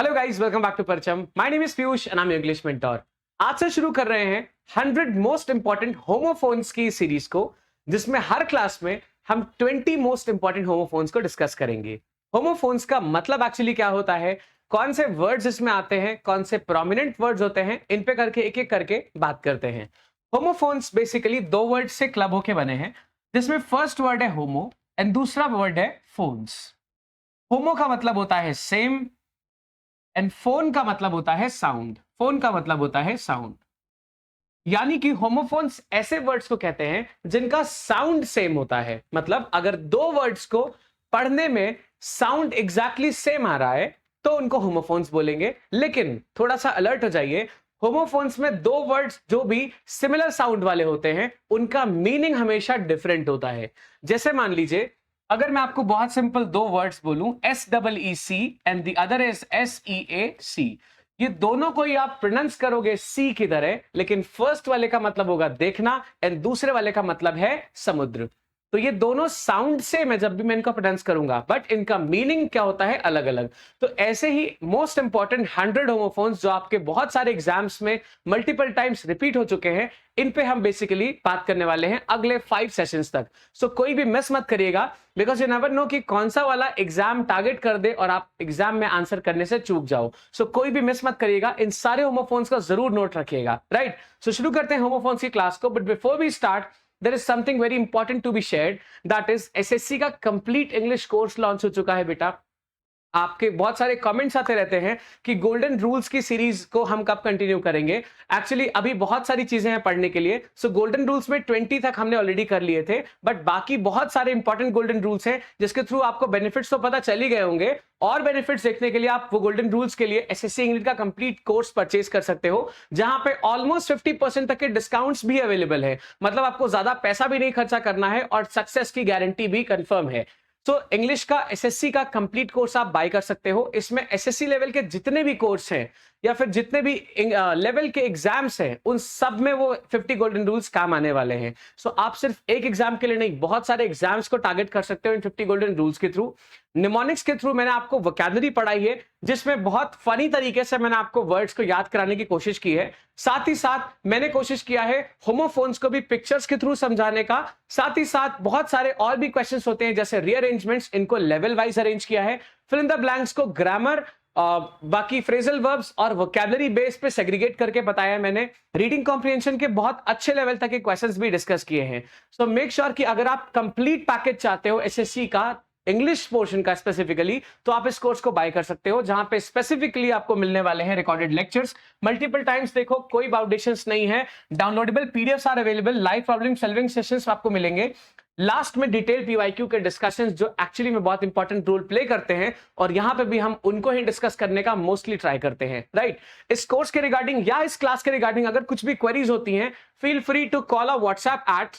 Hello guys, welcome back to Parcham. My name is Piyush and I am English mentor. आज से शुरू कर रहे हैं 100 मोस्ट इंपॉर्टेंट होमोफोन्स की सीरीज को, जिसमें हर क्लास में हम 20 मोस्ट इंपॉर्टेंट होमोफोन्स को डिस्कस करेंगे। होमोफोन्स का मतलब एक्चुअली क्या होता है, कौन से वर्ड्स इसमें आते हैं, कौन से प्रोमिनेंट वर्ड्स होते हैं, इन पे करके एक एक करके बात करते हैं। होमोफोन्स बेसिकली दो वर्ड से क्लब होके बने हैं, जिसमें फर्स्ट वर्ड है होमो एंड दूसरा वर्ड है फोन्स। होमो का मतलब होता है सेम एंड फोन का मतलब होता है साउंड। फोन का मतलब होता है साउंड, यानी कि होमोफोन्स ऐसे वर्ड्स को कहते हैं जिनका साउंड सेम होता है। मतलब अगर दो वर्ड्स को पढ़ने में साउंड एग्जैक्टली सेम आ रहा है तो उनको होमोफोन्स बोलेंगे। लेकिन थोड़ा सा अलर्ट हो जाइए, होमोफोन्स में दो वर्ड्स जो भी सिमिलर साउंड वाले होते हैं उनका मीनिंग हमेशा डिफरेंट होता है। जैसे मान लीजिए, अगर मैं आपको बहुत सिंपल दो वर्ड्स बोलूं, SEEC and the other is SEAC, ये दोनों को ही आप प्रोनाउंस करोगे सी की तरह, लेकिन फर्स्ट वाले का मतलब होगा देखना एंड दूसरे वाले का मतलब है समुद्र। तो ये दोनों साउंड सेम है जब भी मैं इनको प्रोनाउंस करूंगा, बट इनका मीनिंग क्या होता है अलग अलग। तो ऐसे ही मोस्ट इंपॉर्टेंट 100 होमोफोन्स जो आपके बहुत सारे एग्जाम्स में मल्टीपल टाइम्स रिपीट हो चुके हैं, इन पे हम बेसिकली बात करने वाले हैं अगले 5 सेशंस तक। सो कोई भी मिस मत करिएगा, बिकॉज यू नेवर नो कि कौन सा वाला एग्जाम टारगेट कर दे और आप एग्जाम में आंसर करने से चूक जाओ। सो कोई भी मिस मत करिएगा, इन सारे होमोफोन्स का जरूर नोट रखिएगा। राइट, सो शुरू करते हैं होमोफोन्स की क्लास को। But before we start, there is something very important to be shared, that is SSC का कंप्लीट इंग्लिश कोर्स लॉन्च हो चुका है बेटा। आपके बहुत सारे कमेंट्स आते रहते हैं कि गोल्डन रूल्स की सीरीज को हम कब कंटिन्यू करेंगे। एक्चुअली अभी बहुत सारी चीजें हैं पढ़ने के लिए। सो गोल्डन रूल्स में 20 तक हमने ऑलरेडी कर लिए थे, बट बाकी बहुत सारे इंपॉर्टेंट गोल्डन रूल्स हैं जिसके थ्रू आपको बेनिफिट्स तो पता चल ही गए होंगे। और बेनिफिट्स देखने के लिए आप वो गोल्डन रूल्स के लिए एसएससी इंग्लिश का कंप्लीट कोर्स परचेज कर सकते हो, जहां पे ऑलमोस्ट 50% तक के डिस्काउंट्स भी अवेलेबल है। मतलब आपको ज्यादा पैसा भी नहीं खर्चा करना है और सक्सेस की गारंटी भी कंफर्म है। तो इंग्लिश का एसएससी का कंप्लीट कोर्स आप बाय कर सकते हो। इसमें एसएससी लेवल के जितने भी कोर्स हैं या फिर जितने भी लेवल के एग्जाम्स हैं, उन सब में वो 50 गोल्डन रूल्स काम आने वाले हैं। सो आप सिर्फ एक एग्जाम के लिए नहीं, बहुत सारे एग्जाम्स को टारगेट कर सकते हो इन 50 गोल्डन रूल्स के थ्रू। निमोनिक्स के थ्रू मैंने आपको वोकैबुलरी पढ़ाई है, जिसमें बहुत फनी तरीके से मैंने आपको वर्ड्स को याद कराने की कोशिश की है। साथ ही साथ मैंने कोशिश किया है होमोफोन्स को भी पिक्चर्स के थ्रू समझाने का। साथ ही साथ बहुत सारे और भी क्वेश्चंस होते हैं, जैसे रीअरेंजमेंट्स, इनको लेवल वाइज अरेंज किया है। फिल इन द ब्लैंक्स को ग्रामर, बाकी फ्रेजल वर्ब्स और वोकैबुलरी बेस पे सेग्रीगेट करके बताया है मैंने। रीडिंग कॉम्प्रिहेंशन के बहुत अच्छे लेवल तक के क्वेश्चंस भी डिस्कस किए हैं। सो मेक श्योर कि अगर आप कंप्लीट पैकेज चाहते हो एसएससी का इंग्लिश पोर्शन का स्पेसिफिकली, तो आप इस कोर्स को बाय कर सकते हो, जहां पे स्पेसिफिकली आपको मिलने वाले हैं रिकॉर्डेड लेक्चर्स मल्टीपल टाइम्स। देखो, कोई बाउंडेशंस नहीं है, downloadable PDFs are available, live problem solving sessions आपको मिलेंगे। लास्ट में डिटेल पीवाईक्यू के डिस्कशंस जो एक्चुअली में बहुत इंपॉर्टेंट रोल प्ले करते हैं, और यहां पे भी हम उनको ही डिस्कस करने का मोस्टली ट्राई करते हैं। राइट, इस कोर्स के रिगार्डिंग या इस क्लास के रिगार्डिंग अगर कुछ भी क्वेरीज होती हैं, feel free to call a WhatsApp at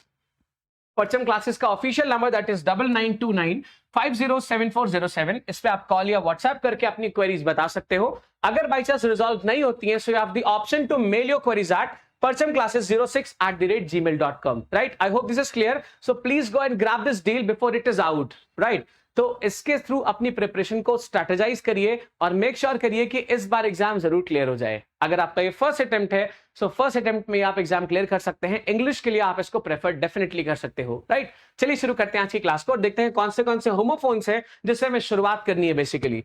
Parcham classes का ऑफिशियल नंबर, दैट इज 9929507407। इस पे आप कॉल या व्हाट्सएप करके अपनी क्वेरीज बता सकते हो। अगर बाई चांस रिजॉल्व नहीं होती है, so you have the option to mail your queries at perchamclasses06@gmail.com. right, I hope this is clear. So please go and grab this deal before it is out. right, तो इसके through अपनी preparation को strategise करिए और make sure करिए कि इस बार exam जरूर क्लियर हो जाए। अगर आपका ये फर्स्ट अटेम्प्ट है, सो फर्स्ट अटेम्प्ट में आप एग्जाम क्लियर कर सकते हैं। इंग्लिश के लिए आप इसको प्रेफर डेफिनेटली कर सकते हो। राइट, चलिए शुरू करते हैं आज की क्लास को और देखते हैं कौन से होमोफोन्स हैं जिससे हमें शुरुआत करनी है basically.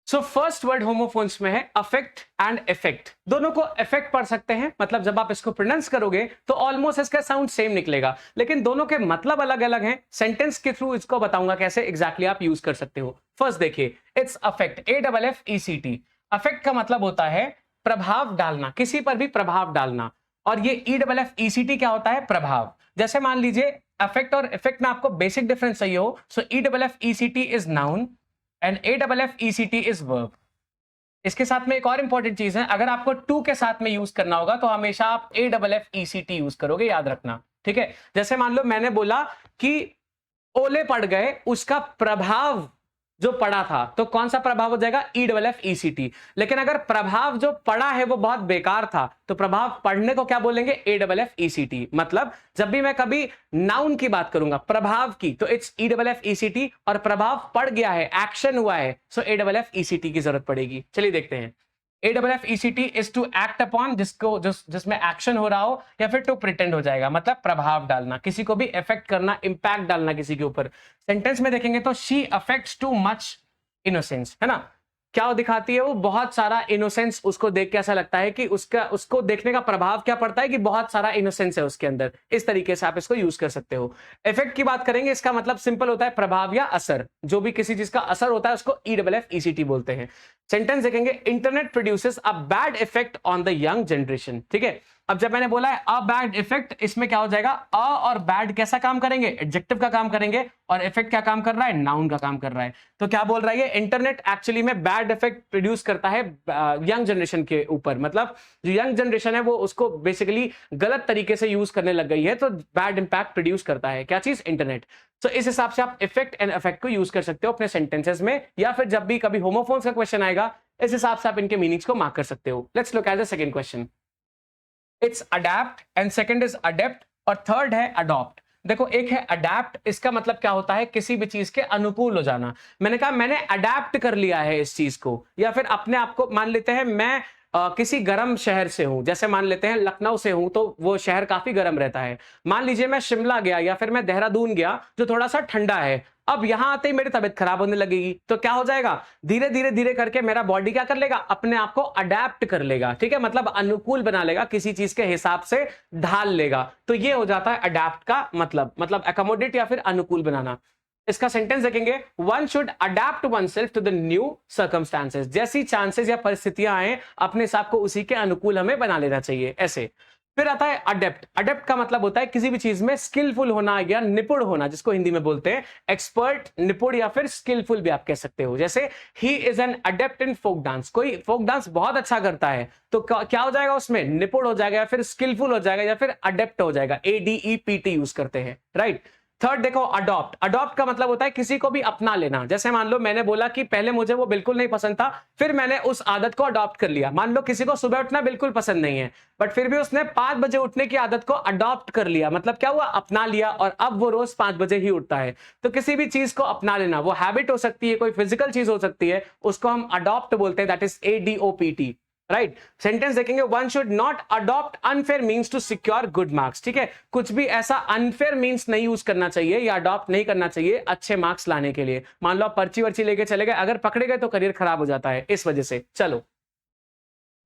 So first word homophones में है अफेक्ट एंड इफेक्ट। दोनों को इफेक्ट पढ़ सकते हैं, मतलब जब आप इसको प्रोनाउंस करोगे तो ऑलमोस्ट इसका साउंड सेम निकलेगा, लेकिन दोनों के मतलब अलग अलग हैं। सेंटेंस के थ्रू इसको बताऊंगा कैसे एग्जैक्टली आप यूज कर सकते हो। फर्स्ट देखिए, इट्स अफेक्ट, AFFECT। अफेक्ट का मतलब होता है प्रभाव डालना, किसी पर भी प्रभाव डालना। और ये EFFECT क्या होता है, प्रभाव। जैसे मान लीजिए अफेक्ट और इफेक्ट में आपको बेसिक डिफरेंस चाहिए हो, सो EFFECT is noun and AFFECT is verb. इसके साथ में एक और इंपॉर्टेंट चीज है, अगर आपको टू के साथ में यूज करना होगा तो हमेशा आप AFFECT यूज करोगे, याद रखना। ठीक है, जैसे मान लो मैंने बोला कि ओले पड़ गए, उसका प्रभाव जो पढ़ा था, तो कौन सा प्रभाव हो जाएगा? EFFECT। लेकिन अगर प्रभाव जो पढ़ा है वो बहुत बेकार था, तो प्रभाव पढ़ने को क्या बोलेंगे? AFFECT। मतलब जब भी मैं कभी नाउन की बात करूंगा प्रभाव की, तो इट्स EFFECT, और प्रभाव पड़ गया है, एक्शन हुआ है, सो AFFECT की जरूरत पड़ेगी। चलिए देखते हैं। AFFECT is to act upon, जिसमें एक्शन हो रहा हो, या फिर टू प्रिटेंड हो जाएगा, मतलब प्रभाव डालना, किसी को भी इफेक्ट करना, इंपैक्ट डालना किसी के ऊपर। सेंटेंस में देखेंगे तो she affects too much innocence, है ना? क्या दिखाती है वो? बहुत सारा इनोसेंस। उसको देख के ऐसा लगता है कि उसको देखने का प्रभाव क्या पड़ता है कि बहुत सारा इनोसेंस है उसके अंदर। इस तरीके से आप इसको यूज कर सकते हो। इफेक्ट की बात करेंगे, इसका मतलब सिंपल होता है प्रभाव या असर। जो भी किसी चीज का असर होता है उसको EFFECT बोलते हैं। सेंटेंस देखेंगे, internet produces a bad effect on the young generation. ठीक है, अब जब मैंने बोला है अ बैड इफेक्ट, इसमें क्या हो जाएगा? अ और बैड कैसा काम करेंगे? एडजेक्टिव का काम करेंगे, और इफेक्ट क्या काम कर रहा है? नाउन का काम कर रहा है। तो क्या बोल रहा है? इंटरनेट एक्चुअली में बैड इफेक्ट प्रोड्यूस करता है यंग जनरेशन के ऊपर। मतलब जो यंग जनरेशन है वो उसको बेसिकली गलत तरीके से यूज करने लग गई है, तो बैड इंपैक्ट प्रोड्यूस करता है क्या चीज? इंटरनेट। तो इस हिसाब से आप इफेक्ट एंड इफेक्ट को यूज कर सकते हो अपने सेंटेंसेस में, या फिर जब भी कभी होमोफोन्स का क्वेश्चन आएगा, इस हिसाब से आप इनके मीनिंग्स को मार्क कर सकते हो। Let's look at the second question. It's adapt, and second is adapt, और थर्ड है अडॉप्ट। देखो, एक है अडेप्ट, इसका मतलब क्या होता है? किसी भी चीज के अनुकूल हो जाना। मैंने कहा मैंने अडेप्ट कर लिया है इस चीज को, या फिर अपने आप को, मान लेते हैं मैं किसी गर्म शहर से हूं, जैसे मान लेते हैं लखनऊ से हूं, तो वो शहर काफी गर्म रहता है। मान लीजिए मैं शिमला गया, या फिर मैं देहरादून गया जो थोड़ा सा ठंडा है। अब यहां आते ही मेरी तबीयत खराब होने लगेगी, तो क्या हो जाएगा? धीरे धीरे धीरे करके मेरा बॉडी क्या कर लेगा? अपने आप को अडेप्ट कर लेगा। ठीक है, मतलब अनुकूल बना लेगा, किसी चीज के हिसाब से ढाल लेगा। तो ये हो जाता है अडेप्ट का मतलब अकोमोडेट या फिर अनुकूल बनाना। इसका सेंटेंस देखेंगे, one should adept oneself to the new circumstances. जैसी चांसेस या परिस्थितियां आए, अपने हिसाब को उसी के अनुकूल हमें बना लेना चाहिए, ऐसे। फिर आता है अडेप्ट। अडेप्ट का मतलब होता है किसी भी चीज में स्किलफुल होना या निपुण होना, जिसको हिंदी में बोलते हैं एक्सपर्ट, निपुण, या फिर स्किलफुल भी आप कह सकते हो। जैसे he is an adept in folk dance, कोई फोक डांस बहुत अच्छा करता है, तो क्या हो जाएगा? उसमें निपुण हो जाएगा, या फिर स्किलफुल हो जाएगा, या फिर अडेप्ट हो जाएगा। ADEPT यूज करते हैं, राइट। थर्ड देखो, अडॉप्ट। अडॉप्ट का मतलब होता है किसी को भी अपना लेना। जैसे मान लो मैंने बोला कि पहले मुझे वो बिल्कुल नहीं पसंद था, फिर मैंने उस आदत को अडॉप्ट कर लिया। मान लो किसी को सुबह उठना बिल्कुल पसंद नहीं है, बट फिर भी उसने 5 बजे उठने की आदत को अडॉप्ट कर लिया। मतलब क्या हुआ? अपना लिया, और अब वो रोज 5 बजे ही उठता है। तो किसी भी चीज को अपना लेना, वो हैबिट हो सकती है, कोई फिजिकल चीज हो सकती है, उसको हम अडॉप्ट बोलते हैं, that is ADOPT, right. Sentence देखेंगे, one should not adopt unfair means to secure good marks. ठीक है, कुछ भी ऐसा अनफेयर मीन्स नहीं यूज करना चाहिए या अडॉप्ट नहीं करना चाहिए अच्छे मार्क्स लाने के लिए। मान लो आप पर्ची वर्ची लेके चले गए, अगर पकड़े गए तो करियर खराब हो जाता है इस वजह से। चलो,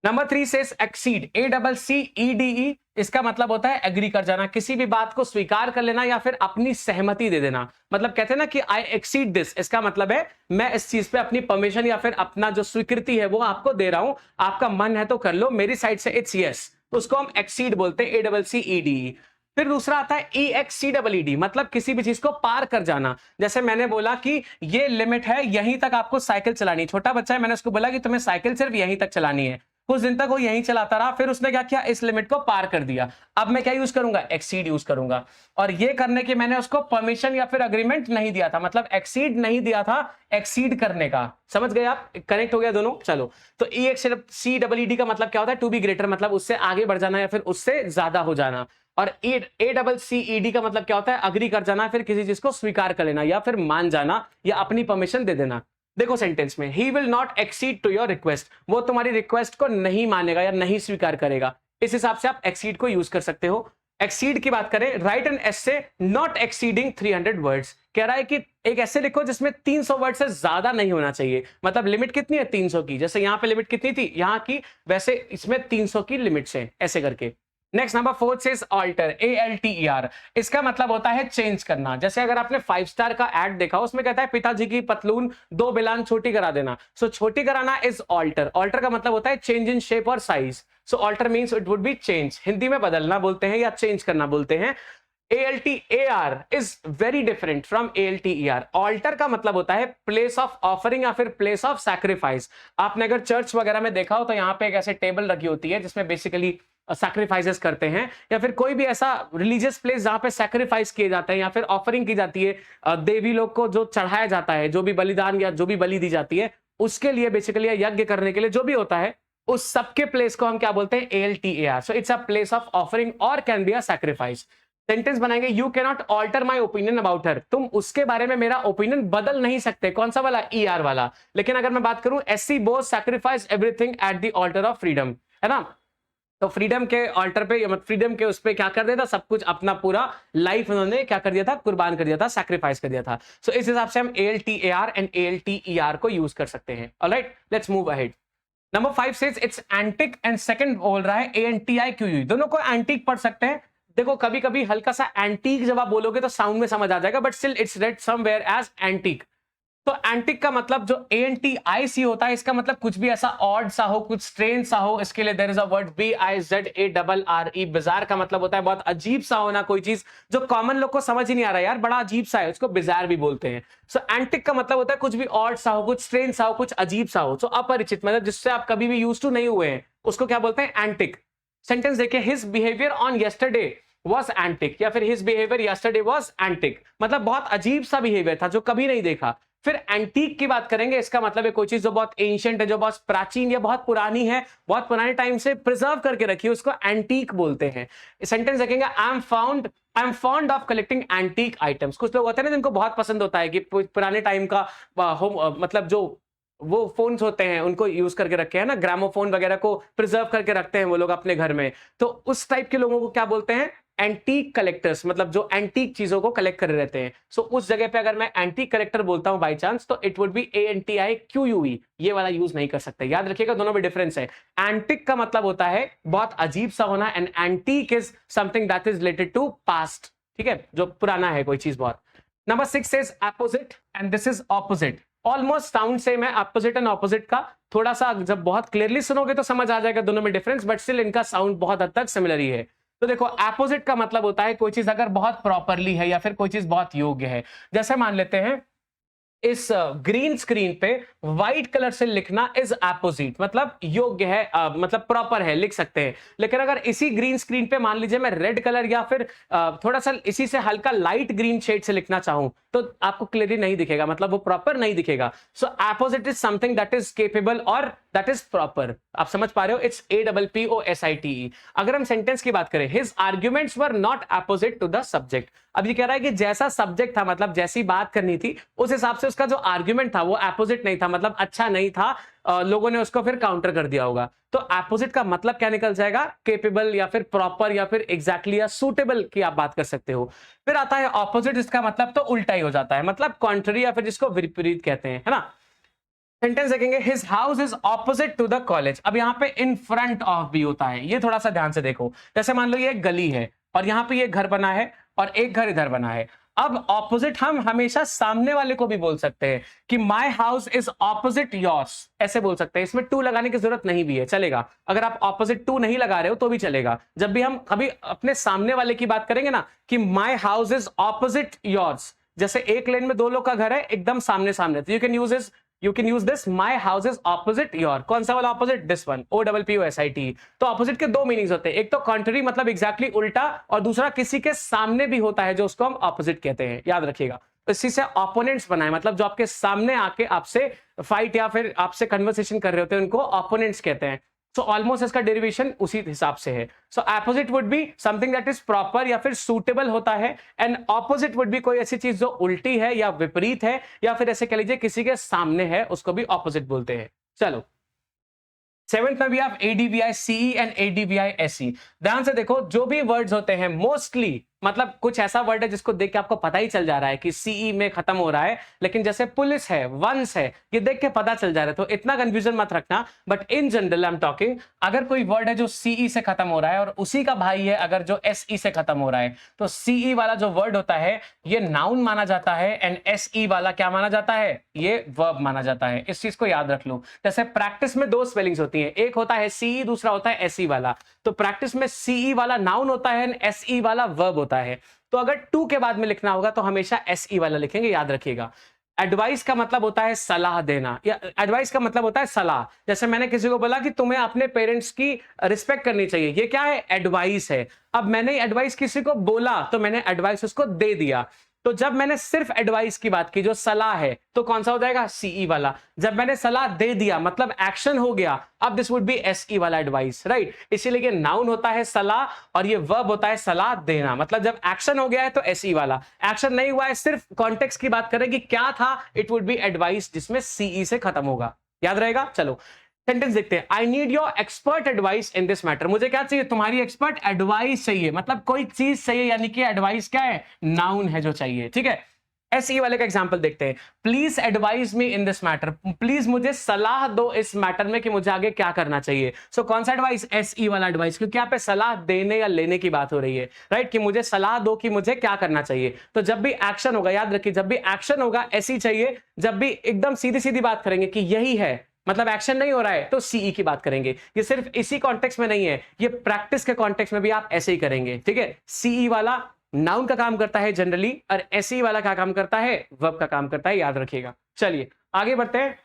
नंबर 3 सेज एक्सीड, ACCEDE। इसका मतलब होता है एग्री कर जाना, किसी भी बात को स्वीकार कर लेना या फिर अपनी सहमति दे देना। मतलब कहते हैं ना कि आई एक्सीड दिस, इसका मतलब है मैं इस चीज पे अपनी परमिशन या फिर अपना जो स्वीकृति है वो आपको दे रहा हूं, आपका मन है तो कर लो, मेरी साइड से इट्स यस, तो उसको हम एक्सीड बोलते हैं, ACCEDE। फिर दूसरा आता है EXCEED, मतलब किसी भी चीज को पार कर जाना। जैसे मैंने बोला कि ये लिमिट है, यहीं तक आपको साइकिल चलानी। छोटा बच्चा है, मैंने उसको बोला कि तुम्हें साइकिल सिर्फ यहीं तक चलानी है। कुछ दिन तक वो यहीं चलाता रहा, फिर उसने क्या किया? इस लिमिट को पार कर दिया। अब मैं क्या यूज करूंगा? एक्सीड यूज करूंगा। और ये करने की मैंने उसको परमिशन या फिर अग्रीमेंट नहीं दिया था, मतलब एक्सीड नहीं दिया था, एक्सीड करने का। समझ गए आप? कनेक्ट हो गया दोनों। चलो, तो EXCEED का मतलब क्या होता है? टू बी ग्रेटर, मतलब उससे आगे बढ़ जाना या फिर उससे ज्यादा हो जाना। और ACCED का मतलब क्या होता है? अग्री कर जाना, फिर किसी चीज को स्वीकार कर लेना या फिर मान जाना या अपनी परमिशन दे देना। देखो सेंटेंस में, he will not exceed to your request, वो तुम्हारी रिक्वेस्ट को नहीं मानेगा या नहीं स्वीकार करेगा। इस हिसाब से आप एक्सीड को यूज कर सकते हो। एक्सीड की बात करें, right an essay not exceeding 300 words. कह रहा है कि एक ऐसे लिखो जिसमें 300 वर्ड से ज्यादा नहीं होना चाहिए। मतलब लिमिट कितनी है? 300 की। जैसे यहां पे लिमिट कितनी थी यहां की, वैसे इसमें 300 की लिमिट है, ऐसे करके। Next number 4 says alter, ALTER। इसका मतलब होता है चेंज करना। जैसे अगर आपने 5 स्टार का एड देखा, उसमें कहता है पिताजी की पतलून 2 बिलान छोटी करा देना। सो छोटी कराना इज ऑल्टर। ऑल्टर का मतलब होता है चेंज इन शेप और size. So alter means it would be change. Hindi में बदलना बोलते हैं या चेंज करना बोलते हैं। ALTER is very different from ALTER। Alter का मतलब होता है प्लेस ऑफ ऑफरिंग या फिर प्लेस ऑफ सैक्रिफाइस। आपने अगर चर्च वगैरह में देखा हो तो यहाँ पे एक ऐसे टेबल रखी होती है जिसमें बेसिकली सैक्रिफाइसेस करते हैं, या फिर कोई भी ऐसा रिलीजियस प्लेस जहां पे सैक्रिफाइस किए जाते हैं या फिर ऑफरिंग की जाती है, देवी लोग को जो चढ़ाया जाता है, जो भी बलिदान या जो भी बलि दी जाती है उसके लिए, बेसिकली यज्ञ करने के लिए जो भी होता है, उस सबके प्लेस को हम क्या बोलते हैं? ALTAR. So it's a place of offering और can be a sacrifice. Sentence बनाएंगे, you can not alter my opinion about her. तुम उसके बारे में मेरा ओपिनियन बदल नहीं सकते. कौन सा वाला? ER वाला. लेकिन अगर मैं बात करूं, SC both sacrifice everything at the alter of freedom, है ना? तो फ्रीडम के ऑल्टर पे, मतलब फ्रीडम के उस पे क्या कर दिया था? सब कुछ, अपना पूरा लाइफ उन्होंने क्या कर दिया था? कुर्बान कर दिया था, सैक्रिफाइस कर दिया था. सो इस हिसाब से हम ALTAR एंड ALTER को यूज कर सकते हैं. Alright, let's move ahead. Number 5 says it's antique and second बोल रहा है ANTIQUE. दोनों को एंटीक पढ़ सकते हैं. देखो कभी कभी हल्का सा एंटीक जब आप बोलोगे तो साउंड में समझ आ जाएगा, but still it's read somewhere as antique. तो एंटिक का मतलब जो ANTIC होता है, इसका मतलब कुछ भी ऐसा ऑड सा हो, कुछ स्ट्रेंज सा हो. इसके लिए there is a word BIZARRE. Bizarre का मतलब होता है बहुत अजीब सा होना, कोई चीज जो कॉमन लोग को समझ ही नहीं आ रहा यार, बड़ा अजीब सा है, उसको बिजार भी बोलते हैं. सो एंटिक का मतलब होता है कुछ भी ऑड सा हो, कुछ स्ट्रेंज सा हो, कुछ अजीब सा हो. सो अपरिचित, मतलब जिससे आप कभी भी यूज टू नहीं हुए हैं, उसको क्या बोलते हैं? एंटिक. सेंटेंस देखिए, his behaviour on yesterday was antic, या फिर his behavior yesterday was antic. मतलब बहुत अजीब सा बिहेवियर था जो कभी नहीं देखा. फिर एंटीक की बात करेंगे, इसका मतलब है कोई चीज जो बहुत एंशिएंट है, जो बहुत प्राचीन या बहुत पुरानी है, बहुत पुराने टाइम से प्रिजर्व करके रखी है, उसको एंटीक बोलते हैं. सेंटेंस देखेंगे, I am fond of collecting antique items. कुछ लोग होते हैं ना जिनको बहुत पसंद होता है कि पुराने टाइम का मतलब जो वो फोन्स होते हैं उनको यूज करके रखे हैं ना, ग्रामोफोन वगैरह को प्रिजर्व करके रखते हैं वो लोग अपने घर में. तो उस टाइप के लोगों को क्या बोलते हैं? Antique collectors. मतलब जो एंटीक चीजों को कलेक्ट कर रहते हैं. सो उस जगह पे अगर मैं एंटीक कलेक्टर बोलता हूं बाय चांस, तो इट वुड बी ANTIQUE. ये वाला यूज नहीं कर सकते. याद रखिएगा दोनों में डिफरेंस है. एंटिक का मतलब होता है बहुत अजीब सा होना, and antique is something that is related to past. ठीक है, जो पुराना है कोई चीज बहुत. Number 6 says apposite and this is opposite. Almost sound same है अपोजिट एंड ऑपोजिट का. थोड़ा सा जब बहुत क्लियरली सुनोगे तो समझ आ जाएगा दोनों में डिफरेंस, बट स्टिल इनका साउंड बहुत हद तक सिमिलर ही है. तो देखो, अपोजिट का मतलब होता है कोई चीज अगर बहुत प्रॉपरली है या फिर कोई चीज बहुत योग्य है. जैसे मान लेते हैं इस ग्रीन स्क्रीन पे व्हाइट कलर से लिखना इज अपोजिट, मतलब योग्य है, मतलब प्रॉपर है, लिख सकते हैं. लेकिन अगर इसी ग्रीन स्क्रीन पे मान लीजिए मैं रेड कलर या फिर थोड़ा सा इसी से हल्का लाइट ग्रीन शेड से लिखना चाहूं, तो आपको क्लियरली नहीं दिखेगा, मतलब वो प्रॉपर नहीं दिखेगा. So apposite is something that is capable or that is proper. आप समझ पा रहे हो? It's APPOSITE. अगर हम सेंटेंस की बात करें, his arguments were not apposite to the subject. अब ये कह रहा है कि जैसा सब्जेक्ट था, मतलब जैसी बात करनी थी, उस हिसाब से उसका जो आर्ग्यूमेंट था वो अपोजिट नहीं था, मतलब अच्छा नहीं था. लोगों ने उसको फिर काउंटर कर दिया होगा. तो अपोजिट का मतलब क्या निकल जाएगा? केपेबल या फिर प्रॉपर या फिर एग्जैक्टली या सूटेबल की आप बात कर सकते हो. फिर आता है ऑपोजिट. इसका मतलब तो उल्टा ही हो जाता है, मतलब कॉन्ट्ररी या फिर जिसको विपरीत कहते हैं, है ना. सेंटेंस देखेंगे, his house is opposite to the college. अब यहाँ पे इन फ्रंट ऑफ भी होता है, ये थोड़ा सा ध्यान से देखो. जैसे मान लो ये एक गली है और यहाँ पे ये घर बना है और एक घर इधर बना है. अब ऑपोजिट हम हमेशा सामने वाले को भी बोल सकते हैं कि my house is opposite yours, ऐसे बोल सकते हैं. इसमें टू लगाने की जरूरत नहीं भी है, चलेगा. अगर आप ऑपोजिट टू नहीं लगा रहे हो तो भी चलेगा. जब भी हम कभी अपने सामने वाले की बात करेंगे ना कि my house is opposite yours, जैसे एक लेन में दो लोग का घर है एकदम सामने सामने, तो you can use this my house is opposite your. कौन सा वाला ऑपोजिट? This one, OPPOSIT. तो ऑपोजिट के दो मीनिंग्स होते हैं, एक तो कॉन्ट्ररी मतलब एग्जैक्टली उल्टा, और दूसरा किसी के सामने भी होता है जो उसको हम ऑपोजिट कहते हैं. याद रखिएगा. इसी से ओपोनेंट्स बनाए, मतलब जो आपके सामने आके आपसे फाइट या फिर आपसे कन्वर्सेशन कर रहे होते हैं, उनको ओपोनेंट्स कहते हैं. सो ऑलमोस्ट इसका डेरिवेशन उसी हिसाब से है. सो opposite would be something that is proper या फिर सूटेबल होता है, एंड ऑपोजिट वुड बी कोई ऐसी चीज जो उल्टी है या विपरीत है, या फिर ऐसे कह लीजिए किसी के सामने है, उसको भी ऑपोजिट बोलते हैं. चलो, 7th में भी आप ADVICE एंड ADVISE. ध्यान से देखो, जो भी वर्ड्स होते हैं मोस्टली, मतलब कुछ ऐसा वर्ड है जिसको देख के आपको पता ही चल जा रहा है कि CE में खत्म हो रहा है, लेकिन जैसे पुलिस है, वंस है, ये देख के पता चल जा रहा है, तो इतना कंफ्यूजन मत रखना. But in general I am talking, अगर कोई वर्ड है जो CE से खत्म हो रहा है और उसी का भाई है अगर जो SE से खत्म हो रहा है, तो CE वाला जो वर्ड होता है ये नाउन माना जाता है, एंड SE वाला क्या माना जाता है? ये वर्ब माना जाता है. इस चीज को याद रख लो. जैसे प्रैक्टिस में दो स्पेलिंग्स होती है, एक होता है CE, दूसरा होता है SE वाला. तो प्रैक्टिस में CE वाला नाउन होता है एंड SE वाला वर्ब होता है. तो अगर टू के बाद में लिखना होगा तो हमेशा SE वाला लिखेंगे, याद रखिएगा. एडवाइस का मतलब होता है सलाह देना, या एडवाइस का मतलब होता है सलाह। जैसे मैंने किसी को बोला कि तुम्हें अपने पेरेंट्स की रिस्पेक्ट करनी चाहिए, ये क्या है? एडवाइस है। अब मैंने एडवाइस किसी को बोला तो मैंने एडवाइस उसको दे दिया। तो जब मैंने सिर्फ एडवाइस की बात की, जो सलाह है, तो कौन सा हो जाएगा? सीई वाला। जब मैंने सलाह दे दिया मतलब एक्शन हो गया, अब दिस वुड बी एसई वाला, एडवाइस, राइट। इसीलिए नाउन होता है सलाह और ये वर्ब होता है सलाह देना। मतलब जब एक्शन हो गया है तो एसई वाला, एक्शन नहीं हुआ है, सिर्फ कॉन्टेक्स्ट की बात करें कि क्या था, इट वुड बी एडवाइस, जिसमें सीई से खत्म होगा। याद रहेगा? चलो सेंटेंस देखते हैं। I need your expert advice in this matter. मुझे क्या चाहिए? तुम्हारी एक्सपर्ट एडवाइस चाहिए, मतलब कोई चीज चाहिए, यानी कि एडवाइस क्या है? नाउन है जो चाहिए, ठीक है। एसई वाले का एग्जांपल देखते हैं। Please advice me in this matter, please मुझे सलाह दो इस मैटर में कि मुझे आगे क्या करना चाहिए। सो कौन सा एडवाइस? एसई वाला एडवाइस, क्योंकि यहाँ पे सलाह देने या लेने की बात हो रही है, राइट, कि मुझे सलाह दो कि मुझे क्या करना चाहिए। तो जब भी एक्शन होगा, याद रखिए, जब भी एक्शन होगा एसई चाहिए। जब भी एकदम सीधी सीधी बात करेंगे कि यही है, मतलब एक्शन नहीं हो रहा है, तो सीई की बात करेंगे। ये सिर्फ इसी कॉन्टेक्स्ट में नहीं है, ये प्रैक्टिस के कॉन्टेक्स्ट में भी आप ऐसे ही करेंगे, ठीक है। सीई वाला नाउन का काम करता है जनरली, और एसई वाला क्या काम करता है? वर्ब का काम करता है, याद रखिएगा। चलिए आगे बढ़ते हैं।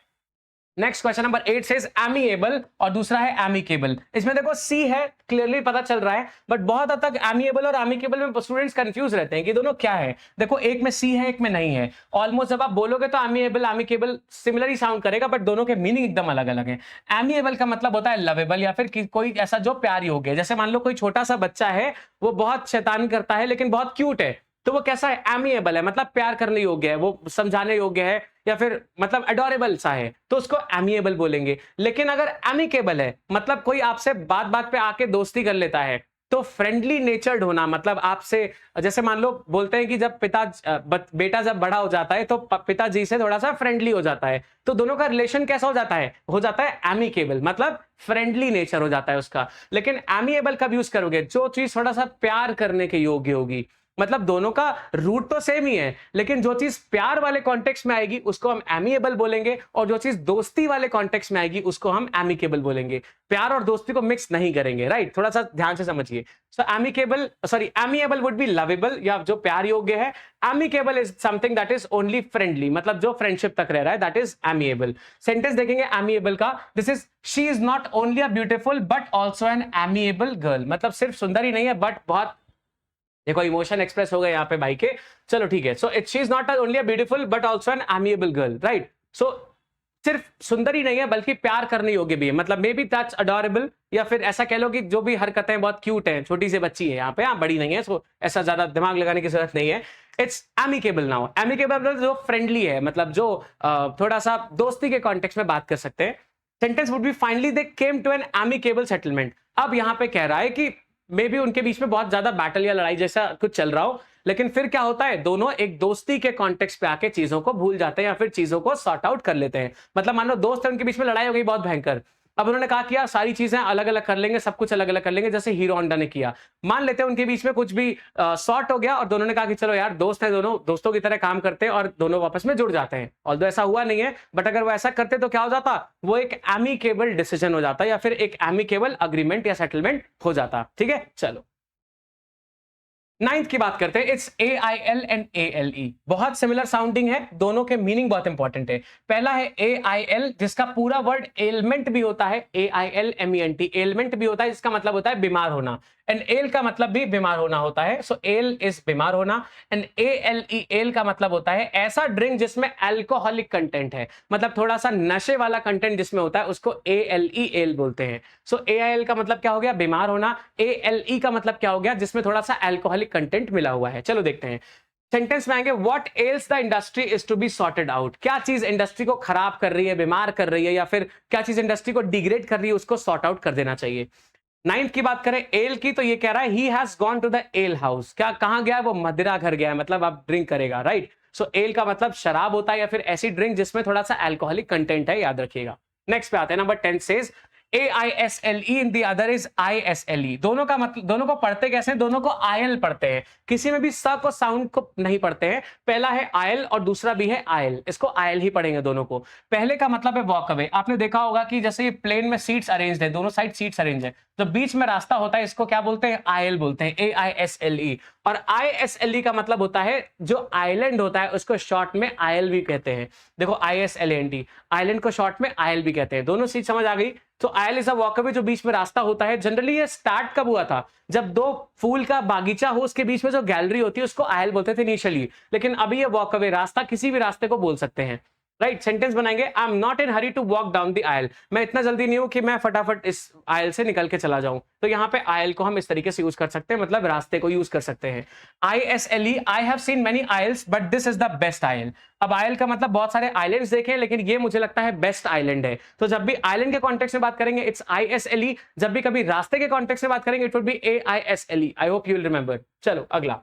Next question number 8 says amiable और दूसरा है एमिकेबल। इसमें देखो सी है, क्लियरली पता चल रहा है, बट बहुत हद तक एमिएबल और एमिकेबल में स्टूडेंट्स कंफ्यूज रहते हैं कि दोनों क्या है। देखो एक में सी है, एक में नहीं है। ऑलमोस्ट जब आप बोलोगे तो एमिएबल एमिकेबल सिमिलर ही साउंड करेगा, बट दोनों के मीनिंग एकदम अलग अलग है। एमिएबल का मतलब होता है लवेबल, या फिर कोई ऐसा जो प्यारी हो गया। जैसे मान लो कोई छोटा सा बच्चा है, वो बहुत शैतानी करता है लेकिन बहुत क्यूट है, तो वो कैसा है? एमिएबल है, मतलब प्यार करने योग्य है, वो समझाने योग्य है, या फिर मतलब अडोरेबल सा है, तो उसको एमिएबल बोलेंगे। लेकिन अगर एमिकेबल है, मतलब कोई आपसे बात बात पे आके दोस्ती कर लेता है, तो फ्रेंडली नेचर्ड होना, मतलब आपसे, जैसे मान लो बोलते हैं कि जब बेटा जब बड़ा हो जाता है तो पिताजी से थोड़ा सा फ्रेंडली हो जाता है, तो दोनों का रिलेशन कैसा हो जाता है? हो जाता है एमिकेबल, मतलब फ्रेंडली नेचर हो जाता है उसका। लेकिन एमिएबल कब यूज करोगे? जो चीज थोड़ा सा प्यार करने के योग्य होगी। मतलब दोनों का रूट तो सेम ही है, लेकिन जो चीज प्यार वाले कॉन्टेक्स्ट में आएगी उसको हम एमिएबल बोलेंगे, और जो चीज दोस्ती वाले कॉन्टेक्स्ट में आएगी उसको हम एमिकेबल बोलेंगे। प्यार और दोस्ती को मिक्स नहीं करेंगे, राइट। थोड़ा सा ध्यान से समझिए। सो एमिएबल वुड बी लवेबल, या जो प्यार योग्य है। Amicable is something that is only friendly, मतलब जो फ्रेंडशिप तक रह रहा है, दैट इज एमिएबल। सेंटेंस देखेंगे एमिएबल का। This is she is not only a beautiful but also an amiable girl, मतलब सिर्फ सुंदर ही नहीं है बट बहुत, देखो इमोशन एक्सप्रेस हो गए यहाँ पे भाई के। चलो ठीक है। So it she is not only a beautiful but also an amiable girl, right. So सिर्फ सुंदर ही नहीं है बल्कि प्यार करने योग्य भी है, मतलब मे बी दैट्स अडोरेबल, या फिर ऐसा कह लो कि जो भी हरकतें बहुत क्यूट हैं, छोटी सी बच्ची है यहाँ पे, हाँ बड़ी नहीं है, सो ऐसा ज्यादा दिमाग लगाने की जरूरत नहीं है। It's amicable now. एमिकेबल मतलब जो फ्रेंडली है, मतलब जो थोड़ा सा दोस्ती के कॉन्टेक्स्ट में बात कर सकते हैं। Sentence would be finally they came to an amicable settlement. अब यहाँ पे कह रहा है कि मे बी उनके बीच में बहुत ज्यादा बैटल या लड़ाई जैसा कुछ चल रहा हो, लेकिन फिर क्या होता है? दोनों एक दोस्ती के कॉन्टेक्स्ट पे आके चीजों को भूल जाते हैं या फिर चीजों को सॉर्ट आउट कर लेते हैं। मतलब मान लो दोस्त है, उनके बीच में लड़ाई हो गई बहुत भयंकर, अब उन्होंने कहा कि यार सारी चीजें अलग अलग कर लेंगे, सब कुछ अलग अलग कर लेंगे, जैसे हीरो होंडा ने किया। मान लेते हैं उनके बीच में कुछ भी सॉर्ट हो गया और दोनों ने कहा कि चलो यार दोस्त है, दोनों दोस्तों की तरह काम करते हैं और दोनों वापस में जुड़ जाते हैं। ऑल्दो ऐसा हुआ नहीं है, बट अगर वो ऐसा करते तो क्या हो जाता? वो एक एमिकेबल डिसीजन हो जाता, या फिर एक एमिकेबल अग्रीमेंट या सेटलमेंट हो जाता, ठीक है। चलो नाइन्थ की बात करते हैं। इट्स AIL एंड ALE, बहुत सिमिलर साउंडिंग है, दोनों के मीनिंग बहुत इंपॉर्टेंट है। पहला है AIL, जिसका पूरा वर्ड एलमेंट भी होता है, AILMENT, एलमेंट भी होता है, जिसका मतलब होता है बीमार होना। एंड एल का मतलब भी बीमार होना होता है, सो एल इज बीमार होना। एंड ALEL का मतलब होता है ऐसा ड्रिंक जिसमें अल्कोहलिक कंटेंट है, मतलब थोड़ा सा नशे वाला कंटेंट जिसमें होता है, उसको ALEL बोलते हैं। सो AIL का मतलब क्या हो गया? बीमार होना। ALE का मतलब क्या हो गया? जिसमें थोड़ा सा अल्कोहलिक कंटेंट मिला हुआ है। चलो देखते हैं सेंटेंस में आएंगे। What else the industry is to be sorted out, क्या चीज इंडस्ट्री को खराब कर रही है, बीमार कर रही है, या फिर क्या चीज इंडस्ट्री को डिग्रेड कर रही है, उसको सॉर्ट आउट कर देना चाहिए। नाइन्थ की बात करें एल की, तो ये कह रहा है he has gone to the ale house, क्या कहां गया है? वो मदिरा घर गया है, मतलब आप ड्रिंक करेगा, राइट। सो एल का मतलब शराब होता है या फिर ऐसी ड्रिंक जिसमें थोड़ा सा अल्कोहलिक कंटेंट है, याद रखिएगा। नेक्स्ट पे आते हैं number 10 says AISLE in the other is ISLE। दोनों का मतलब, दोनों को पढ़ते कैसे हैं? दोनों को आयल पढ़ते हैं, किसी में भी स को साउंड को नहीं पढ़ते हैं। पहला है आयल और दूसरा भी है आयल, इसको आयल ही पढ़ेंगे दोनों को। पहले का मतलब है वॉक अवे। आपने देखा होगा कि जैसे ये प्लेन में सीट्स अरेंज्ड है, दोनों साइड सीट्स अरेंज है, तो बीच में रास्ता होता है, इसको क्या बोलते हैं? आयल बोलते हैं, AISLE। और ISLE का मतलब होता है जो आइलैंड होता है उसको शॉर्ट में आयल भी कहते हैं। देखो ISLAND, आइलैंड को शॉर्ट में आयल भी कहते हैं। दोनों चीज समझ आ गई? तो आयल इज अ वॉकअवे, जो बीच में रास्ता होता है। जनरली ये स्टार्ट कब हुआ था? जब दो फूल का बागीचा हो, उसके बीच में जो गैलरी होती है उसको आयल बोलते थे इनिशियली, लेकिन अभी ये वॉकअवे, रास्ता, किसी भी रास्ते को बोल सकते हैं। राइट, सेंटेंस बनाएंगे, I am not in hurry to walk down the aisle. मैं इतना जल्दी नहीं हूं कि मैं फटाफट इस आयल से निकल के चला जाऊं। तो यहाँ पे आयल को हम इस तरीके से यूज कर सकते हैं, मतलब रास्ते को यूज कर सकते हैं। ISLE, I have seen many isles but this is the best isle. अब आयल का मतलब बहुत सारे आइलैंड्स देखे हैं, लेकिन ये मुझे लगता है बेस्ट आइलैंड है। तो जब भी आइलैंड के कॉन्टेक्स्ट में बात करेंगे इट्स ISLE, जब भी कभी रास्ते के कॉन्टेक्स्ट में बात करेंगे it would be AISLE। I hope you will remember. चलो अगला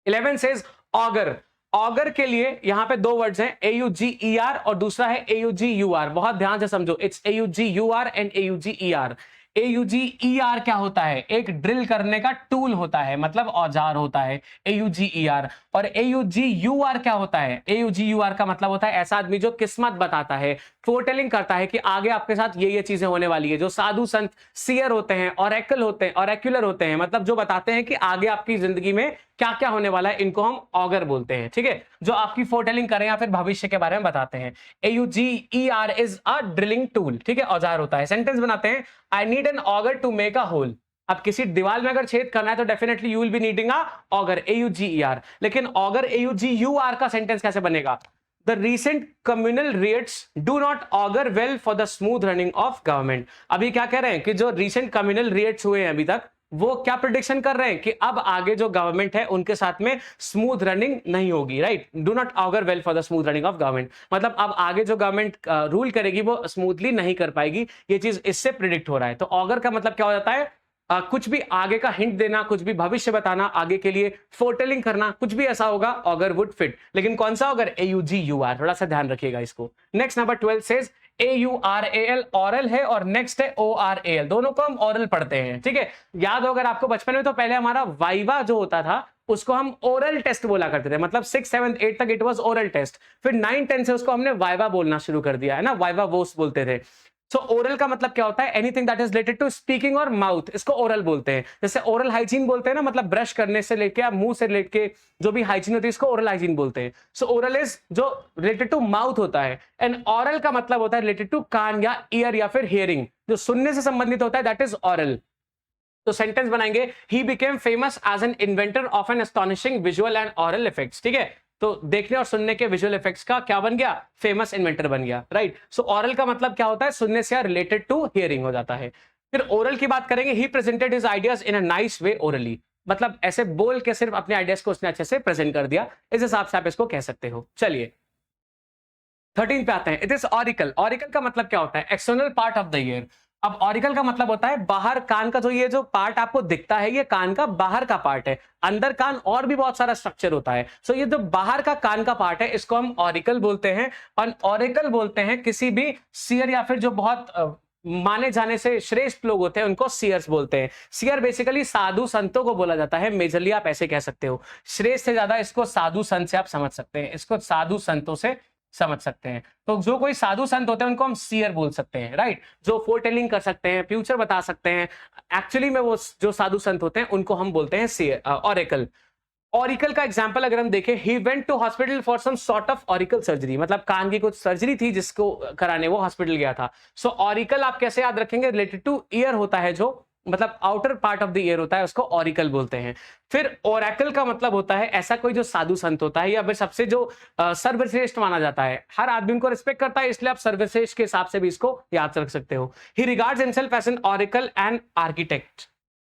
11 सेज ऑगर। ऑगर के लिए यहां पे दो वर्ड्स हैं, AUGER और दूसरा है AUGUR। बहुत ध्यान से समझो, it's AUGUR and AUGER। AUGER क्या होता है? एक ड्रिल करने का टूल होता है, मतलब औजार होता है AUGER। और AUGUR क्या होता है? AUGUR का मतलब होता है ऐसा आदमी जो किस्मत बताता है, फोरटेलिंग करता है कि आगे आपके साथ ये चीजें होने वाली है। जो साधु संत सीयर होते हैं, ऑरेकल होते हैं, ऑरेक्युलर होते हैं, मतलब जो बताते हैं कि आगे आपकी जिंदगी में क्या क्या होने वाला है, इनको हम ऑगर बोलते हैं। ठीक है, जो आपकी फोरटेलिंग करें या फिर भविष्य के बारे में बताते हैं। AUGER is a drilling tool. ठीक है, औजार होता है। सेंटेंस बनाते हैं, I need an auger to make a hole. अब किसी दीवार में अगर छेद करना है तो definitely you will be needing a auger, AUGER। लेकिन ऑगर AUGUR का सेंटेंस कैसे बनेगा? The recent communal riots do not augur well for the smooth running of government। अभी क्या कह रहे हैं कि जो recent communal riots हुए हैं अभी तक, वो क्या प्रिडिक्शन कर रहे हैं कि अब आगे जो गवर्नमेंट है उनके साथ में स्मूथ रनिंग नहीं होगी। Right, do not auger well for the smooth running of government, मतलब अब आगे जो गवर्नमेंट रूल करेगी वो स्मूथली नहीं कर पाएगी। ये चीज इससे प्रिडिक्ट हो रहा है। तो ऑगर का मतलब क्या हो जाता है? कुछ भी आगे का हिंट देना, कुछ भी भविष्य बताना, आगे के लिए फोरटेलिंग करना, कुछ भी ऐसा होगा, ऑगर वुड फिट। लेकिन कौन सा ऑगर? AUGUR। थोड़ा सा ध्यान रखिएगा इसको। Next number 12 says AURAL, aural है, और नेक्स्ट है ORAL। दोनों को हम ऑरल पढ़ते हैं। ठीक है, याद हो अगर आपको बचपन में, तो पहले हमारा वाइवा जो होता था उसको हम ओरल टेस्ट बोला करते थे, मतलब 6, 7, 8 तक इट वाज ओरल टेस्ट। फिर 9, 10 से उसको हमने वाइवा बोलना शुरू कर दिया है ना, वाइवा वोस बोलते थे। सो ओरल का मतलब क्या होता है? Anything that is related to speaking or mouth, इसको ओरल बोलते हैं। जैसे ओरल हाइजीन बोलते हैं ना, मतलब ब्रश करने से लेके या मुंह से लेके जो भी हाइजीन होती है इसको ओरल हाइजीन बोलते हैं। सो ओरल इज जो रिलेटेड टू माउथ होता है, एंड ऑरल का मतलब होता है रिलेटेड टू कान या ईयर या फिर हियरिंग, जो सुनने से संबंधित होता है, दैट इज ऑरल। तो सेंटेंस बनाएंगे, he became famous as an inventor of an astonishing visual and aural effects. ठीक है, तो देखने और सुनने के विजुअल इफेक्ट्स का क्या बन गया? फेमस इन्वेंटर बन गया। राइट, सो ऑरल का मतलब क्या होता है? सुनने से रिलेटेड टू हियरिंग हो जाता है। फिर ओरल की बात करेंगे, he presented his ideas in a nice way orally, मतलब ऐसे बोल के सिर्फ अपने आइडियाज को उसने अच्छे से प्रेजेंट कर दिया, इस हिसाब से आप इसको कह सकते हो। चलिए 13 पे आते हैं। It is auricle. ऑरिकल का मतलब क्या होता है? External part of the year. अब ऑरिकल का मतलब होता है बाहर, कान का जो ये जो पार्ट आपको दिखता है ये कान का बाहर का पार्ट है। अंदर कान और भी बहुत सारा स्ट्रक्चर होता है। सो ये जो बाहर का कान का पार्ट है इसको हम ऑरिकल बोलते हैं। और ऑरिकल बोलते हैं किसी भी सीयर या फिर जो बहुत माने जाने से श्रेष्ठ लोग होते हैं उनको सीयर्स बोलते हैं। सीयर बेसिकली साधु संतों को बोला जाता है, मेजरली आप ऐसे कह सकते हो। श्रेष्ठ से ज्यादा इसको साधु संत से आप समझ सकते हैं, इसको साधु संतों से समझ सकते हैं। तो जो कोई साधु संत होते हैं उनको हम सीयर बोल सकते हैं। राइट, जो फोरटेलिंग कर सकते हैं, फ्यूचर बता सकते हैं, एक्चुअली में वो जो साधु संत होते हैं उनको हम बोलते हैं सीयर, ऑरिकल। ऑरिकल का एग्जांपल अगर हम देखें, he went to hospital for some sort of auricle surgery, मतलब कान की कुछ सर्जरी थी जिसको कराने वो हॉस्पिटल गया था। सो ऑरिकल आप कैसे याद रखेंगे? रिलेटेड टू ईयर होता है, जो मतलब outer part of the year होता है, उसको ऑरिकल बोलते हैं। फिर ओरेकल का मतलब होता है ऐसा कोई जो साधु संत होता है या फिर सबसे जो सर्वश्रेष्ठ माना जाता है, हर आदमी उनको रिस्पेक्ट करता है, इसलिए आप सर्वश्रेष्ठ के हिसाब से भी इसको याद रख सकते हो। He regards himself as an oracle and architect.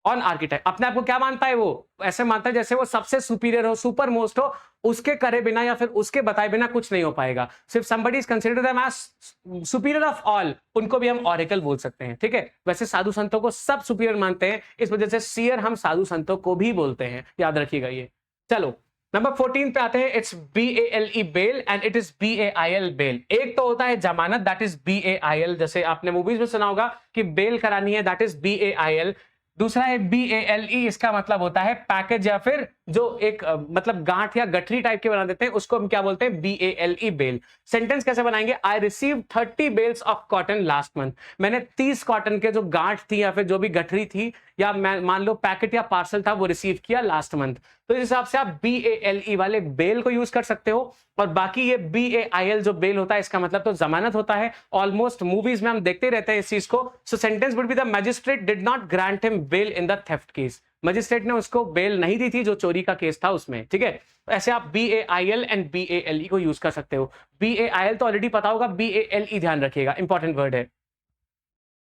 On architect, अपने आप को क्या मानता है? वो ऐसे मानता है जैसे वो सबसे सुपीरियर हो, सुपर मोस्ट हो, उसके करे बिना या फिर उसके बताए बिना कुछ नहीं हो पाएगा। सिर्फ somebody is considered them as superior of all, उनको भी हम ऑरिकल बोल सकते हैं। ठीक है, वैसे साधु संतों को सब सुपीरियर मानते हैं, इस वजह से सीयर हम साधु संतों को भी बोलते हैं, याद रखिएगा ये। चलो नंबर 14 पे आते हैं, it's BALE bale and it is BAIL bail. एक तो होता है जमानत, दैट इज BAIL, जैसे आपने मूवीज में सुना होगा कि बेल करानी है, दैट इज BAIL। दूसरा है BALE, इसका मतलब होता है पैकेज या फिर जो एक मतलब गांठ या गठरी टाइप के बना देते हैं, उसको हम क्या बोलते हैं, BALE बेल। सेंटेंस कैसे बनाएंगे, I receive 30 bales of cotton last month. मैंने 30 कॉटन के जो गांठ थी या फिर जो भी गठरी थी या मान लो पैकेट या पार्सल था वो रिसीव किया लास्ट मंथ। तो इस हिसाब से आप BALE वाले बेल को यूज कर सकते हो। और बाकी ये BAIL जो बेल होता है इसका मतलब तो जमानत होता है। ऑलमोस्ट मूवीज में हम देखते रहते हैं इस चीज को। सो sentence would be the magistrate did not grant him bail in the theft case. Magistrate ने उसको बेल नहीं दी थी जो चोरी का केस था उसमें, ठीक है। तो ऐसे आप BAIL एंड BALE को यूज कर सकते हो। BAIL तो ऑलरेडी पता होगा, BALE ध्यान रखिएगा, इंपॉर्टेंट वर्ड है।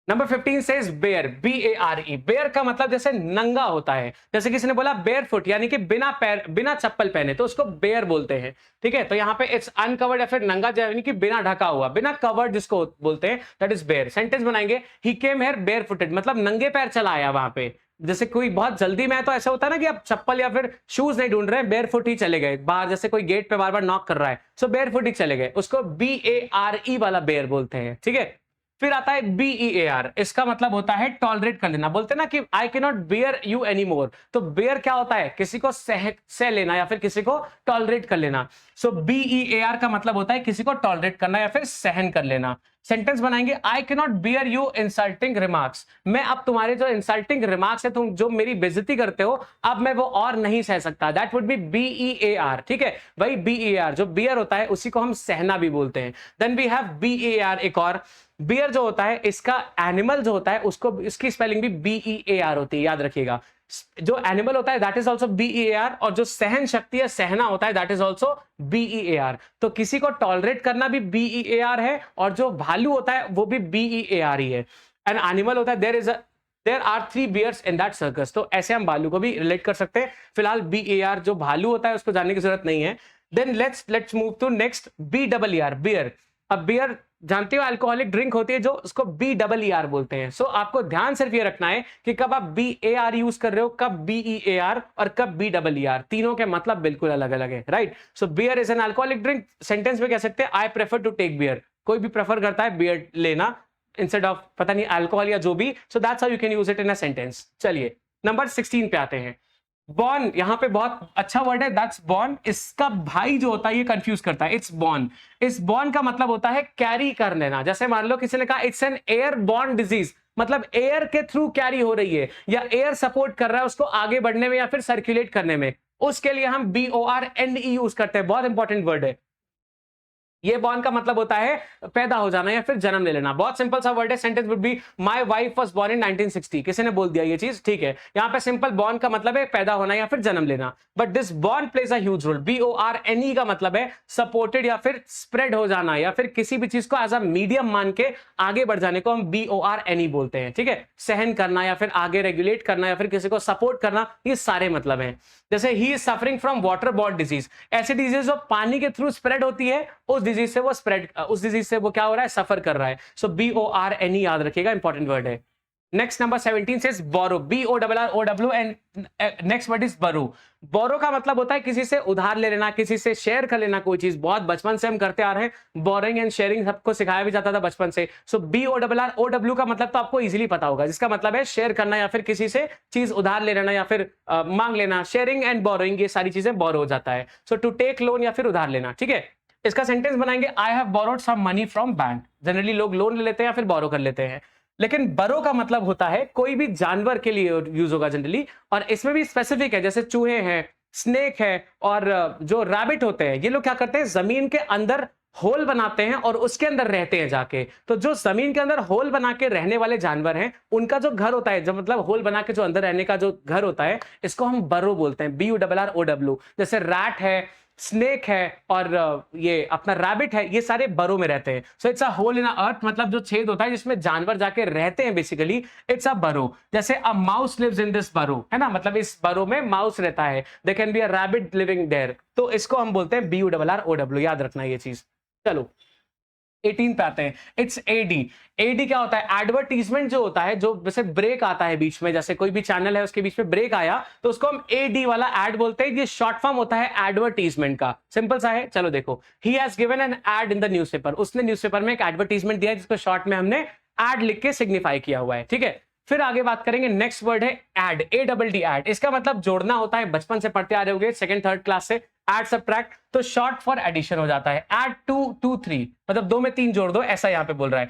Number 15 says bare, BARE। Bare का मतलब जैसे नंगा होता है, जैसे किसी ने बोला बेयर फुट यानी कि बिना पैर बिना चप्पल पहने, तो उसको बेयर बोलते हैं, ठीक है। तो यहाँ पे इट्स अनकवर्ड या फिर नंगा यानी कि बिना ढका हुआ, बिना कवर्ड जिसको बोलते हैं, दैट इज बेयर। सेंटेंस बनाएंगे, he came here bare footed, मतलब नंगे पैर चला आया वहां पे। जैसे कोई बहुत जल्दी में है तो ऐसा होता है ना कि आप चप्पल या फिर शूज नहीं ढूंढ रहे हैं, बेयर फुट ही चले गए बाहर, जैसे कोई गेट पे बार बार नॉक कर रहा है, सो बेयर फुट ही चले गए, उसको BARE वाला बेयर बोलते हैं, ठीक है। फिर आता है BEAR, इसका मतलब होता है टॉलरेट कर लेना। बोलते हैं ना कि I can not bear you any more, तो बेयर क्या होता है, किसी को सह लेना या फिर किसी को टॉलरेट कर लेना। सो BEAR का मतलब होता है किसी को टॉलरेट करना या फिर सहन कर लेना। सेंटेंस बनाएंगे, आई can not bear you insulting remarks, मैं अब तुम्हारे जो इंसल्टिंग रिमार्क्स है, तुम जो मेरी बेइज्जती करते हो, अब मैं वो और नहीं सह सकता। दैट वुड बी BEAR, ठीक है। वही BEAR जो बियर होता है उसी को हम सहना भी बोलते हैं। देन वी हैव BEAR एक और। बियर जो होता है इसका एनिमल जो होता है उसको, इसकी स्पेलिंग भी BEAR होती है, याद रखिएगा। जो एनिमल होता है दैट इज ऑल्सो BEAR, और जो सहन शक्ति है, सहना होता है, दैट इज ऑल्सो BEAR। तो किसी को टॉलरेट करना भी BEAR है, और जो भालू होता है वो भी BEAR ही है। एन एनिमल होता है, there are 3 bears in that circus, तो ऐसे हम भालू को भी रिलेट कर सकते हैं। फिलहाल BEAR जो भालू होता है उसको जानने की जरूरत नहीं है। Then let's move to next, BER beer. अब बियर जानते हो अल्कोहलिक ड्रिंक होती है जो उसको BER बोलते हैं। सो आपको ध्यान सिर्फ ये रखना है कि कब आप BAR यूज कर रहे हो, कब BEAR और कब BER, तीनों के मतलब बिल्कुल अलग अलग है, right. So beer is an alcoholic drink. Sentence में कह सकते हैं, I prefer to take beer, कोई भी प्रेफर करता है बियर लेना इंस्टेड ऑफ पता नहीं अल्कोहल या जो भी। So that's how you can use it in a sentence. चलिए नंबर 16 पे आते हैं। बॉर्न, यहां पे बहुत अच्छा वर्ड है, दैट्स बॉर्न। इसका भाई जो होता है ये कंफ्यूज करता है, इट्स बॉर्न। इस बॉर्न का मतलब होता है कैरी कर लेना। जैसे मान लो किसी ने कहा it's an air borne disease, मतलब एयर के थ्रू कैरी हो रही है या एयर सपोर्ट कर रहा है उसको आगे बढ़ने में या फिर सर्कुलेट करने में, उसके लिए हम BORNE यूज करते हैं। बहुत इंपॉर्टेंट वर्ड है ये। बॉर्न का मतलब होता है पैदा हो जाना या फिर जन्म ले लेना। बहुत सिंपल सा वर्ड है। Sentence would be my wife was born in 1960। किसी ने बोल दिया ये चीज, ठीक है। यहां पे सिंपल बॉर्न का मतलब है पैदा होना या फिर जन्म लेना, but this borne plays a huge role. BORNE का मतलब है सपोर्टेड या फिर स्प्रेड हो जाना, या फिर किसी भी चीज को एज अ मीडियम मान के आगे बढ़ जाने को हम BORNE बोलते हैं, ठीक है। सहन करना या फिर आगे रेगुलेट करना या फिर किसी को सपोर्ट करना, ये सारे मतलब हैं। जैसे he is suffering from water borne disease, ऐसी डिजीज जो पानी के थ्रू स्प्रेड होती है, उस डिजीज से वो क्या हो रहा है, सफर कर रहा है। सो BORNE याद रखिएगा, इंपॉर्टेंट वर्ड है। नेक्स्ट नंबर 17 से borrow, BORROW and next word is borrow. Borrow का मतलब होता है किसी से उधार ले लेना, किसी से शेयर कर लेना कोई चीज। बहुत बचपन से हम करते आ रहे हैं, बोरिंग एंड शेयरिंग सबको सिखाया भी जाता था बचपन से। सो BORROW का मतलब तो आपको इजीली पता होगा, जिसका मतलब है शेयर करना या फिर किसी से चीज उधार ले लेना या फिर मांग लेना। शेयरिंग एंड बोरोइंग ये सारी चीजें बोरो हो जाता है। सो टू टेक लोन या फिर उधार लेना, ठीक है। इसका सेंटेंस बनाएंगे, I have borrowed some money from bank. Generally लोग लोन ले लेते हैं या फिर बोरो कर लेते हैं, लेकिन बरो का मतलब होता है कोई भी जानवर के लिए यूज होगा जनरली, और इसमें भी स्पेसिफिक है। जैसे चूहे हैं, स्नेक है, और जो रैबिट होते हैं, ये लोग क्या करते हैं, जमीन के अंदर होल बनाते हैं और उसके अंदर रहते हैं जाके। तो जो जमीन के अंदर होल बना के रहने वाले जानवर हैं, उनका जो घर होता है, जो मतलब होल बना के जो अंदर रहने का जो घर होता है, इसको हम बरो बोलते हैं, BURROW। जैसे रैट है, स्नेक है, और ये अपना रैबिट है, ये सारे बरो में रहते हैं। सो इट्स अ होल इन अर्थ, मतलब जो छेद होता है जिसमें जानवर जाके रहते हैं, बेसिकली इट्स अ बरो। जैसे a mouse lives in this burrow, है ना, मतलब इस बरो में माउस रहता है। They can be a rabbit living there, तो इसको हम बोलते हैं BURROW, याद रखना ये चीज। चलो 18 पे आते हैं, इट्स एडी। एडी क्या होता है? एडवर्टीजमेंट जो होता है, जो जैसे ब्रेक आता है बीच में, जैसे कोई भी चैनल है उसके बीच में ब्रेक आया तो उसको हम एडी वाला एड बोलते हैं। ये शॉर्ट फॉर्म होता है एडवर्टीजमेंट का, सिंपल सा है। चलो देखो, he has given an ad in the newspaper, उसने न्यूज़पेपर में एक एडवर्टीजमेंट दिया है जिसको शॉर्ट में हमने एड लिख के सिग्निफाई किया हुआ है, ठीक है। फिर आगे बात करेंगे, नेक्स्ट वर्ड है एड, ADD एड। इसका मतलब जोड़ना होता है, बचपन से पढ़ते आ रहे होंगे सेकंड थर्ड क्लास से, एड सब्ट्रैक्ट, तो शॉर्ट फॉर एडिशन हो जाता है। एड 2 2 3, मतलब 2 में 3 जोड़ दो, ऐसा यहां पे बोल रहा है।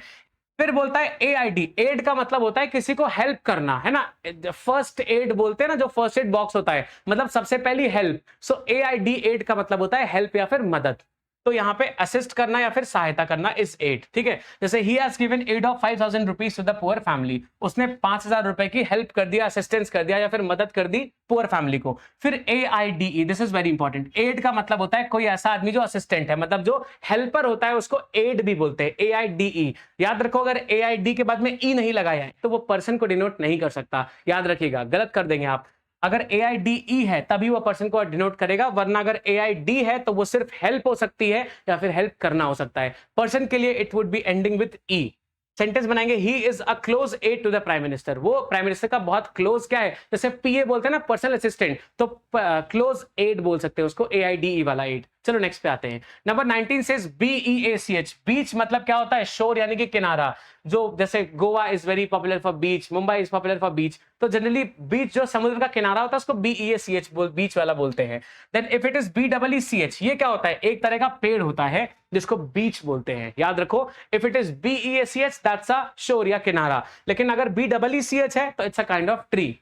फिर बोलता है AID, एड का मतलब होता है किसी को हेल्प करना, है ना। फर्स्ट एड बोलते हैं ना, जो फर्स्ट एड बॉक्स होता है, मतलब सबसे पहली हेल्प। सो AID एड का मतलब होता है हेल्प या फिर मदद। तो यहाँ पे असिस्ट करना या फिर सहायता करना इज एड, ठीक है। जैसे he has given aid of 5000 rupees to the poor family, उसने 5000 रुपए की हेल्प कर दिया, असिस्टेंस कर दिया या फिर मदद कर दी पुअर फैमिली को। फिर AIDE, this is very important. Aide का मतलब होता है कोई ऐसा आदमी जो असिस्टेंट है, मतलब जो हेल्पर होता है उसको एड भी बोलते हैं, AIDE। याद रखो, अगर AID के बाद में ई नहीं लगाया है तो वो पर्सन को डिनोट नहीं कर सकता, याद रखिएगा, गलत कर देंगे आप। अगर AIDE है तभी वो पर्सन को डिनोट करेगा, वरना अगर AID है तो वो सिर्फ हेल्प हो सकती है या फिर हेल्प करना हो सकता है। पर्सन के लिए it would be ending with E. Sentence बनाएंगे, he is a close aid to the prime minister, वो प्राइम मिनिस्टर का बहुत क्लोज क्या है, जैसे PA बोलते हैं ना, पर्सनल असिस्टेंट, तो क्लोज एड बोल सकते हैं उसको, AIDE वाला एड। चलो नेक्स्ट पे आते हैं। नंबर 19 सेज BEACH, बीच मतलब क्या होता है? शोर यानी कि किनारा। जो जैसे Goa is very popular for beach, Mumbai is popular for beach, तो जनरली बीच जो समुद्र का किनारा होता है उसको BEACH बीच वाला बोलते हैं। Then if it is BEECH, ये क्या होता है? एक तरह का पेड़ होता है जिसको बीच बोलते हैं, याद रखो। If it is BEACH that's a शोर या किनारा, लेकिन अगर BEECH है तो it's a kind of tree.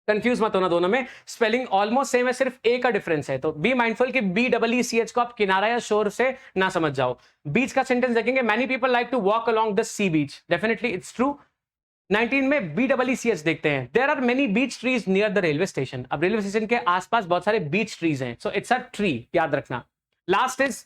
Confuse मत होना, दोनों में स्पेलिंग ऑलमोस्ट सेम है, सिर्फ ए का डिफरेंस है। तो बी माइंडफुल कि BEECH को आप किनारा या शोर से ना समझ जाओ। बीच का सेंटेंस देखेंगे, many people like to walk along the sea beach, definitely it's true. 19 में BEECH देखते हैं, there are many beech trees near the railway station. अब रेलवे स्टेशन के आसपास बहुत सारे बीच ट्रीज हैं, सो इट्स अ ट्री, याद रखना। लास्ट इज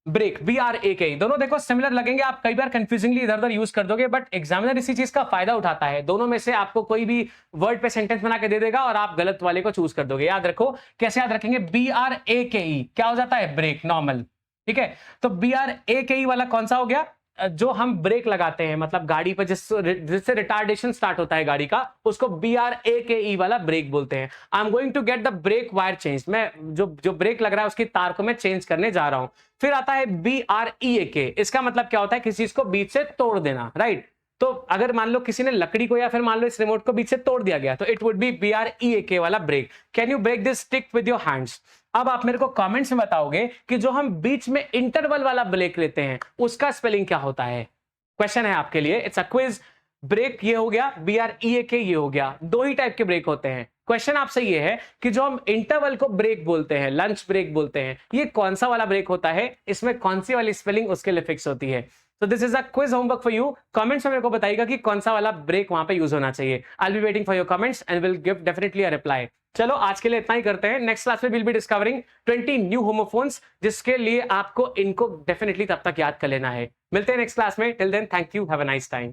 ब्रेक, BRAK, दोनों देखो सिमिलर लगेंगे, आप कई बार कंफ्यूजिंगली इधर उधर यूज कर दोगे, बट एग्जामिनर इसी चीज का फायदा उठाता है। दोनों में से आपको कोई भी वर्ड पे सेंटेंस बना के दे देगा और आप गलत वाले को चूज कर दोगे। याद रखो, कैसे याद रखेंगे? BRAKE क्या हो जाता है? ब्रेक, नॉर्मल, ठीक है। तो BRAKE वाला कौन सा हो गया? जो हम ब्रेक लगाते हैं, मतलब गाड़ी पर जिससे रिटार्डेशन स्टार्ट होता है गाड़ी का, उसको BRAKE वाला ब्रेक बोलते हैं। I am going to get the brake wire change, मैं जो ब्रेक लग रहा है उसकी तार को मैं चेंज करने जा रहा हूं। फिर आता है BREAK, इसका मतलब क्या होता है? किसी चीज को बीच से तोड़ देना, राइट। तो अगर मान लो किसी ने लकड़ी को या फिर मान लो इस रिमोट को बीच से तोड़ दिया गया, तो इट वुड बी BREAK वाला break. Can you break this stick with your hands? अब आप मेरे को कमेंट्स में बताओगे कि जो हम बीच में इंटरवल वाला ब्रेक लेते हैं उसका स्पेलिंग क्या होता है। क्वेश्चन है आपके लिए, इट्स अ क्विज। ब्रेक ये हो गया, BREAK ये हो गया, दो ही टाइप के ब्रेक होते हैं। क्वेश्चन आपसे ये है कि जो हम इंटरवल को ब्रेक बोलते हैं, लंच ब्रेक बोलते हैं, ये कौन सा वाला ब्रेक होता है? इसमें कौन सी वाली स्पेलिंग उसके लिए फिक्स होती है? तो this is a quiz homework for you. Comments में मेरे को बताइएगा कि कौन सा वाला ब्रेक वहां पे यूज होना चाहिए। I will be waiting for your comments and will give definitely a reply. चलो आज के लिए इतना ही करते हैं, नेक्स्ट क्लास में will be discovering 20 new homophones, जिसके लिए आपको इनको डेफिनेटली तब तक याद कर लेना है। मिलते हैं नेक्स्ट क्लास में, till then thank you, have a nice time.